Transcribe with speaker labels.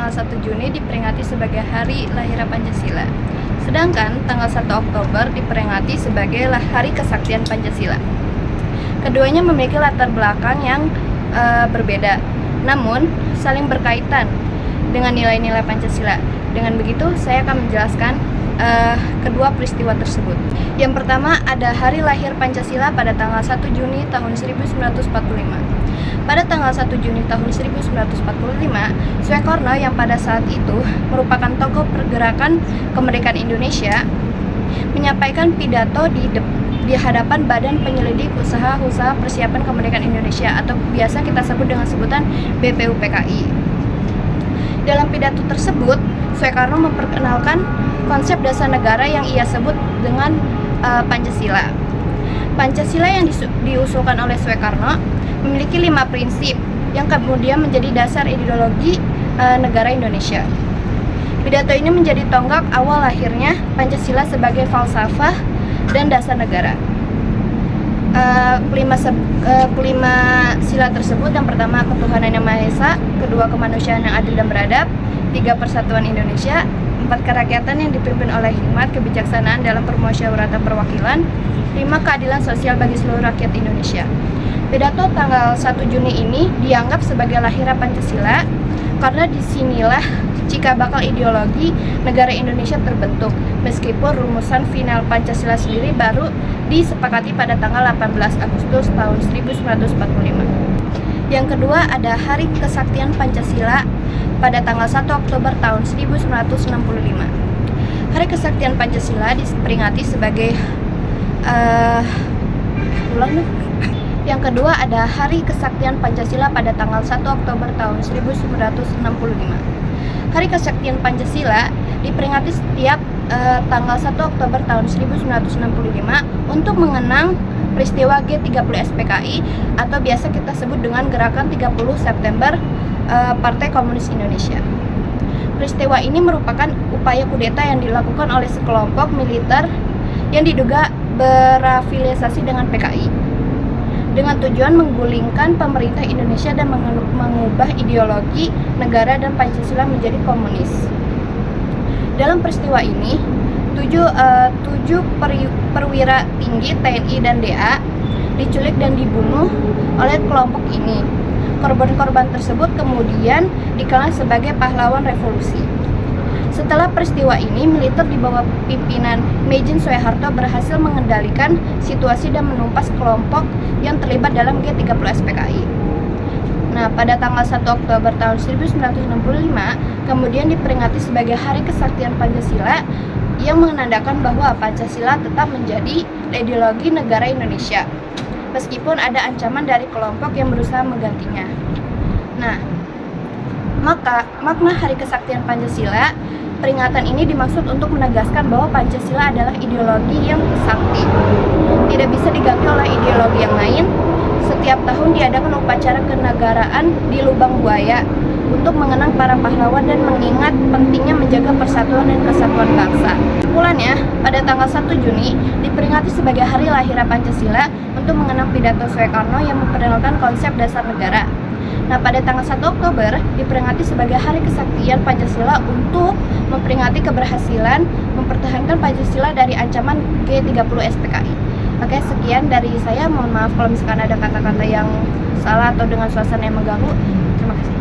Speaker 1: tanggal 1 Juni diperingati sebagai Hari Lahir Pancasila. Sedangkan tanggal 1 Oktober diperingati sebagai Hari Kesaktian Pancasila. Keduanya memiliki latar belakang yang berbeda, namun saling berkaitan dengan nilai-nilai Pancasila. Dengan begitu, saya akan menjelaskan kedua peristiwa tersebut. Yang pertama ada Hari Lahir Pancasila pada tanggal 1 Juni tahun 1945. Pada tanggal 1 Juni tahun 1945, Soekarno yang pada saat itu merupakan tokoh pergerakan kemerdekaan Indonesia menyampaikan pidato di hadapan Badan Penyelidik Usaha-Usaha Persiapan Kemerdekaan Indonesia atau biasa kita sebut dengan sebutan BPUPKI. Dalam pidato tersebut, Soekarno memperkenalkan konsep dasar negara yang ia sebut dengan Pancasila. Pancasila yang diusulkan oleh Soekarno memiliki 5 prinsip yang kemudian menjadi dasar ideologi negara Indonesia. Pidato ini menjadi tonggak awal lahirnya Pancasila sebagai falsafah dan dasar negara. Kelima sila tersebut, yang pertama ketuhanan yang Maha Esa, kedua kemanusiaan yang adil dan beradab, 3 persatuan Indonesia, 4 kerakyatan yang dipimpin oleh hikmat kebijaksanaan dalam permusyawaratan perwakilan, 5 keadilan sosial bagi seluruh rakyat Indonesia. Pidato tanggal 1 Juni ini dianggap sebagai lahirnya Pancasila karena disinilah cikal bakal ideologi negara Indonesia terbentuk, meskipun rumusan final Pancasila sendiri baru disepakati pada tanggal 18 Agustus tahun 1945. Yang kedua ada Hari Kesaktian Pancasila pada tanggal 1 Oktober tahun 1965. Hari Kesaktian Pancasila diperingati sebagai Yang kedua ada Hari Kesaktian Pancasila pada tanggal 1 Oktober tahun 1965. Hari Kesaktian Pancasila diperingati setiap tanggal 1 Oktober tahun 1965 untuk mengenang peristiwa G30 SPKI atau biasa kita sebut dengan Gerakan 30 September Partai Komunis Indonesia. Peristiwa ini merupakan upaya kudeta yang dilakukan oleh sekelompok militer yang diduga berafiliasi dengan PKI dengan tujuan menggulingkan pemerintah Indonesia dan mengubah ideologi negara dan Pancasila menjadi komunis. Dalam peristiwa ini, 7 perwira tinggi TNI dan DA diculik dan dibunuh oleh kelompok ini. Korban-korban tersebut kemudian dikenal sebagai pahlawan revolusi. Setelah peristiwa ini, militer di bawah pimpinan Mejen Soeharto berhasil mengendalikan situasi dan menumpas kelompok yang terlibat dalam G30 SPKI. Nah, pada tanggal 1 Oktober tahun 1965, kemudian diperingati sebagai Hari Kesaktian Pancasila yang menandakan bahwa Pancasila tetap menjadi ideologi negara Indonesia, meskipun ada ancaman dari kelompok yang berusaha menggantinya. Nah, maka makna Hari Kesaktian Pancasila, peringatan ini dimaksud untuk menegaskan bahwa Pancasila adalah ideologi yang sakti, tidak bisa diganti oleh ideologi yang lain. Setiap tahun diadakan upacara kenegaraan di Lubang Buaya untuk mengenang para pahlawan dan mengingat pentingnya menjaga persatuan dan kesatuan bangsa. Kesimpulannya, pada tanggal 1 Juni diperingati sebagai Hari Lahir Pancasila untuk mengenang pidato Soekarno yang memperkenalkan konsep dasar negara. Nah, pada tanggal 1 Oktober diperingati sebagai Hari Kesaktian Pancasila untuk memperingati keberhasilan mempertahankan Pancasila dari ancaman G30 SPKI. Oke, sekian dari saya. Mohon maaf kalau misalkan ada kata-kata yang salah atau dengan suasana yang mengganggu. Terima kasih.